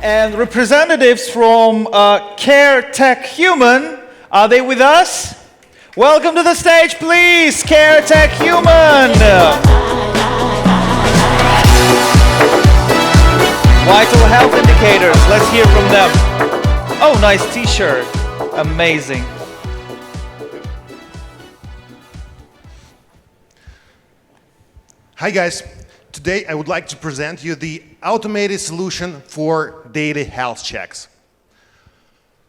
And representatives from Caretech Human, are they with us? Welcome to the stage, please, Caretech Human. Vital health indicators, let's hear from them. Oh, nice t-shirt, amazing. Hi guys, today I would like to present you the automated solution for daily health checks.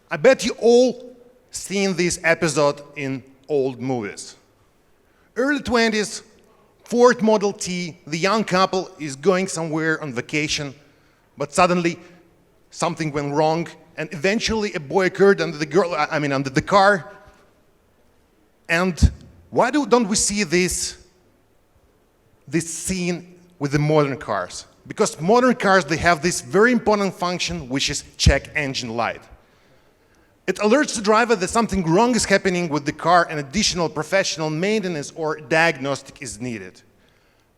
I bet you all seen this episode in old movies. Early 20s, Ford Model T, the young couple is going somewhere on vacation, but suddenly something went wrong and eventually a boy occurred under the car. And why don't we see this scene with the modern cars? Because modern cars, they have this very important function, which is check engine light. It alerts the driver that something wrong is happening with the car and additional professional maintenance or diagnostic is needed.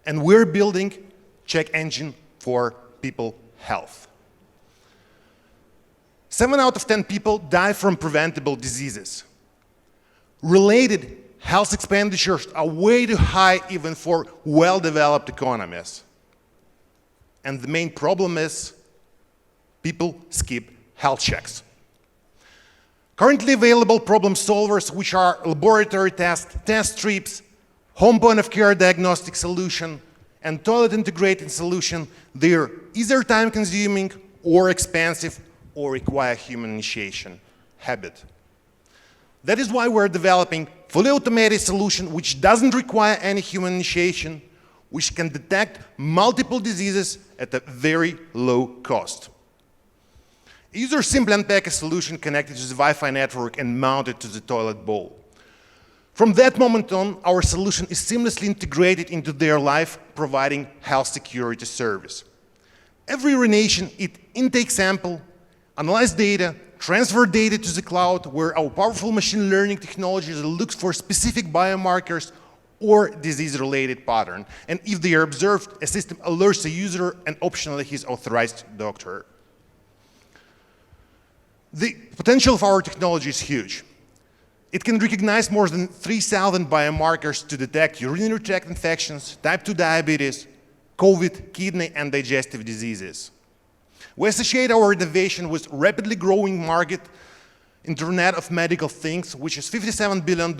And we're building check engine for people's health. 7 out of 10 people die from preventable diseases. Related health expenditures are way too high even for well-developed economies. And the main problem is people skip health checks. Currently available problem solvers, which are laboratory tests, test strips, home point-of-care diagnostic solution, and toilet integrated solution, they're either time-consuming or expensive or require human initiation habit. That is why we're developing fully automated solution which doesn't require any human initiation, which can detect multiple diseases at a very low cost. A user simply unpack a solution connected to the Wi-Fi network and mount it to the toilet bowl. From that moment on, our solution is seamlessly integrated into their life, providing health security service. Every urination, it intake sample, analyze data, transfer data to the cloud, where our powerful machine learning technologies looks for specific biomarkers or disease-related pattern. And if they are observed, a system alerts the user and optionally his authorized doctor. The potential of our technology is huge. It can recognize more than 3,000 biomarkers to detect urinary tract infections, type 2 diabetes, COVID, kidney, and digestive diseases. We associate our innovation with rapidly growing market, Internet of Medical Things, which is $57 billion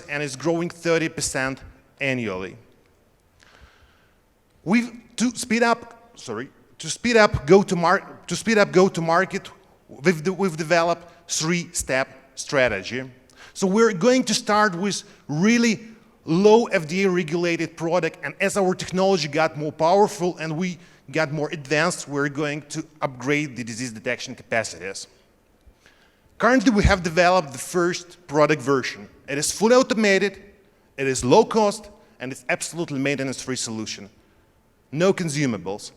and is growing 30% annually. To speed up go-to-market, we've developed 3-step strategy. So we're going to start with really low FDA-regulated product, and as our technology got more powerful and we got more advanced, we're going to upgrade the disease detection capacities. Currently, we have developed the first product version. It is fully automated, it is low cost, and it's absolutely maintenance-free solution. No consumables.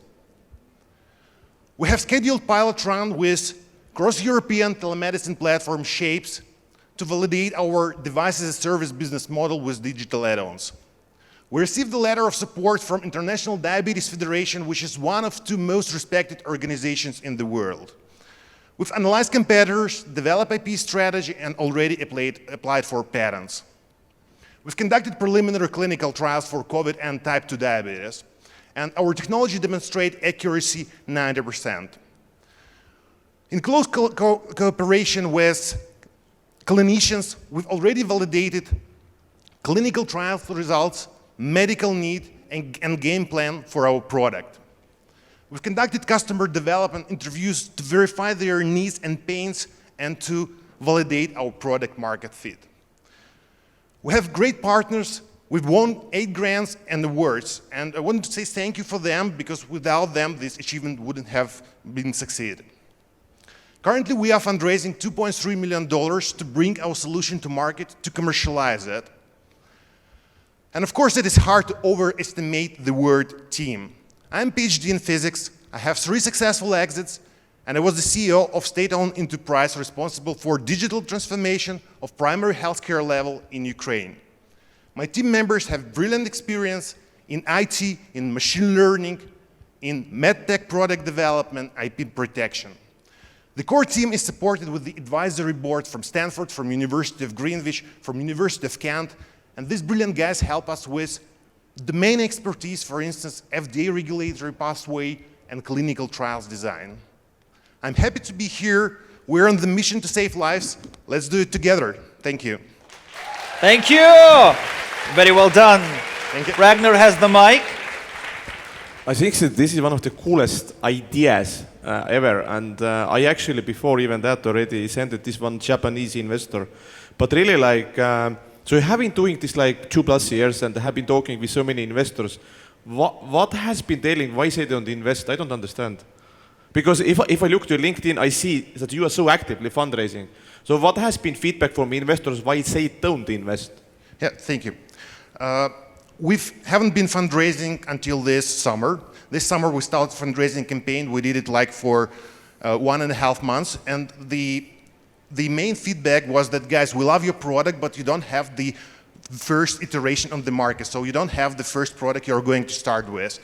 We have scheduled pilot run with cross-European telemedicine platform Shapes to validate our device-as-a-service business model with digital add-ons. We received a letter of support from International Diabetes Federation, which is one of 2 most respected organizations in the world. We've analyzed competitors, developed IP strategy, and already applied for patents. We've conducted preliminary clinical trials for COVID and type 2 diabetes, and our technology demonstrates accuracy 90%. In close cooperation with clinicians, we've already validated clinical trial results, medical need, and game plan for our product. We've conducted customer development interviews to verify their needs and pains and to validate our product market fit. We have great partners. We've won 8 grants and awards, and I want to say thank you for them, because without them, this achievement wouldn't have been succeeded. Currently, we are fundraising $2.3 million to bring our solution to market, to commercialize it. And of course, it is hard to overestimate the word team. I'm a PhD in physics, I have 3 successful exits, and I was the CEO of state-owned enterprise responsible for digital transformation of primary healthcare level in Ukraine. My team members have brilliant experience in IT, in machine learning, in medtech product development, IP protection. The core team is supported with the advisory board from Stanford, from University of Greenwich, from University of Kent, and these brilliant guys help us with domain expertise, for instance, FDA regulatory pathway and clinical trials design. I'm happy to be here. We're on the mission to save lives. Let's do it together. Thank you. Thank you. Very well done. Thank you. Ragnar has the mic. I think that this is one of the coolest ideas ever, and I actually before even that already sent it this one Japanese investor. But really, like, so you have been doing this like 2+ years, and have been talking with so many investors. What has been telling why they don't invest? I don't understand. Because if I look to your LinkedIn, I see that you are so actively fundraising. So what has been feedback from investors why they don't invest? Yeah, thank you. We haven't been fundraising until this summer. This summer we started fundraising campaign. We did it like for 1.5 months, and the main feedback was that, guys, we love your product, but you don't have the first iteration on the market. So you don't have the first product you're going to start with.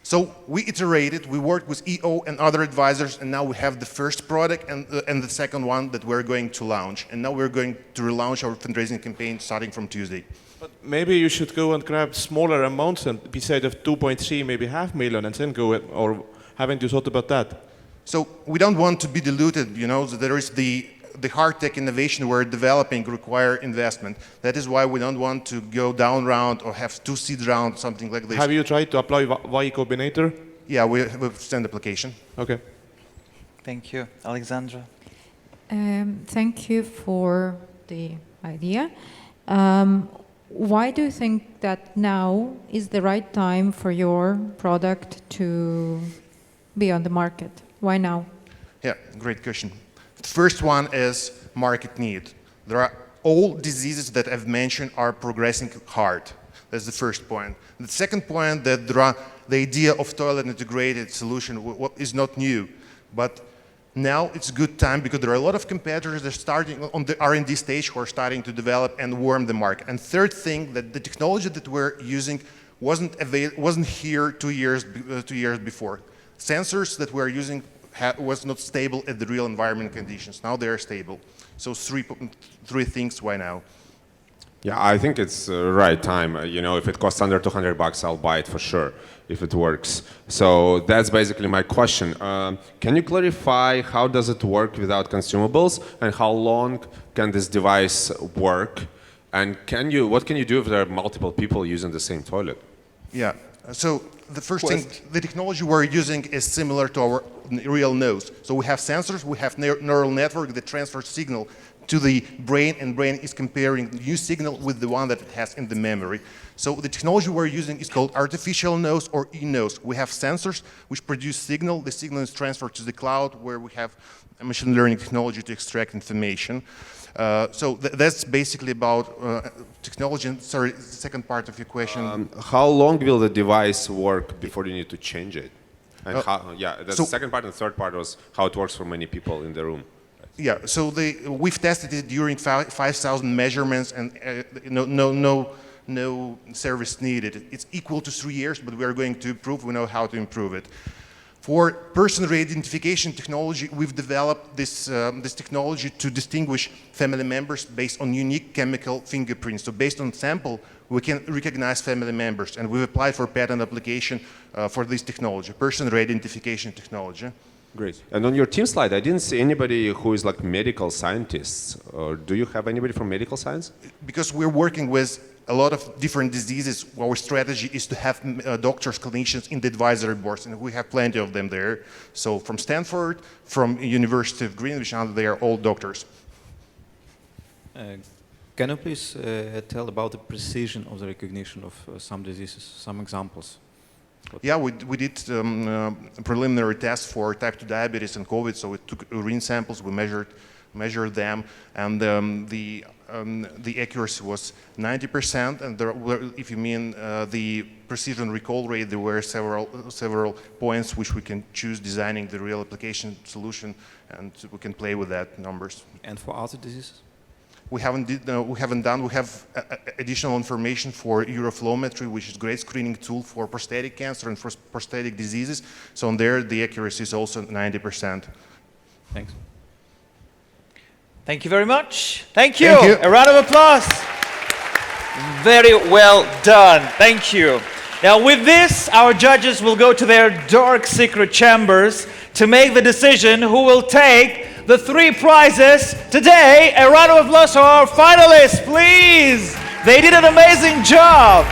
So we iterated, we worked with EO and other advisors, and now we have the first product and the second one that we're going to launch. And now we're going to relaunch our fundraising campaign starting from Tuesday. But maybe you should go and grab smaller amounts, and beside of 2.3, maybe 500,000, and then go, or haven't you thought about that? So we don't want to be diluted, you know, so there is the hard tech innovation we're developing require investment. That is why we don't want to go down round or have 2 seed rounds, something like this. Have you tried to apply Y Combinator? Yeah, we've sent application. Okay. Thank you. Alexandra. Thank you for the idea. Why do you think that now is the right time for your product to be on the market? Why now? Yeah, great question. The first one is market need. There are all diseases that I've mentioned are progressing hard. That's the first point. The second point, that the idea of toilet integrated solution is not new, but now it's a good time because there are a lot of competitors that are starting on the R&D stage who are starting to develop and warm the market. And third thing, that the technology that we're using wasn't here 2 years before. Sensors that we're using was not stable at the real environment conditions. Now they are stable. So three things. Why now? Yeah, I think it's the right time. You know, if it costs under $200, I'll buy it for sure, if it works. So that's basically my question. Can you clarify how does it work without consumables, and how long can this device work? And what can you do if there are multiple people using the same toilet? Yeah, so the first thing, the technology we're using is similar to our real nose. So we have sensors, we have neural network that transfers signal to the brain, and brain is comparing new signal with the one that it has in the memory. So the technology we're using is called artificial nose or e-nose. We have sensors which produce signal. The signal is transferred to the cloud, where we have a machine learning technology to extract information. So that's basically about technology. And sorry, the second part of your question. How long will the device work before you need to change it? And that's the second part, and the third part was how it works for many people in the room. Yeah, so we've tested it during 5,000 measurements, and no service needed. It's equal to 3 years, but we are going to improve. We know how to improve it. For person identification technology, we've developed this technology to distinguish family members based on unique chemical fingerprints. So based on sample, we can recognize family members, and we've applied for patent application for this technology, person identification technology. Great. And on your team slide, I didn't see anybody who is like medical scientists. Or do you have anybody from medical science? Because we're working with a lot of different diseases, our strategy is to have doctors, clinicians in the advisory boards, and we have plenty of them there. So from Stanford, from University of Greenwich, and they are all doctors. Can you please tell about the precision of the recognition of some diseases, some examples? Yeah, we did preliminary tests for type 2 diabetes and COVID, so we took urine samples, we measured them, and the accuracy was 90%, and there were, if you mean the precision recall rate, there were several points which we can choose designing the real application solution, and we can play with that numbers. And for other diseases? We haven't done. We have additional information for uroflowmetry, which is a great screening tool for prostatic cancer and for prostatic diseases. So on there, the accuracy is also 90%. Thanks. Thank you very much. Thank you. Thank you. A round of applause. Very well done. Thank you. Now with this, our judges will go to their dark secret chambers to make the decision who will take the 3 prizes. Today, a round of applause for our finalists, please. They did an amazing job.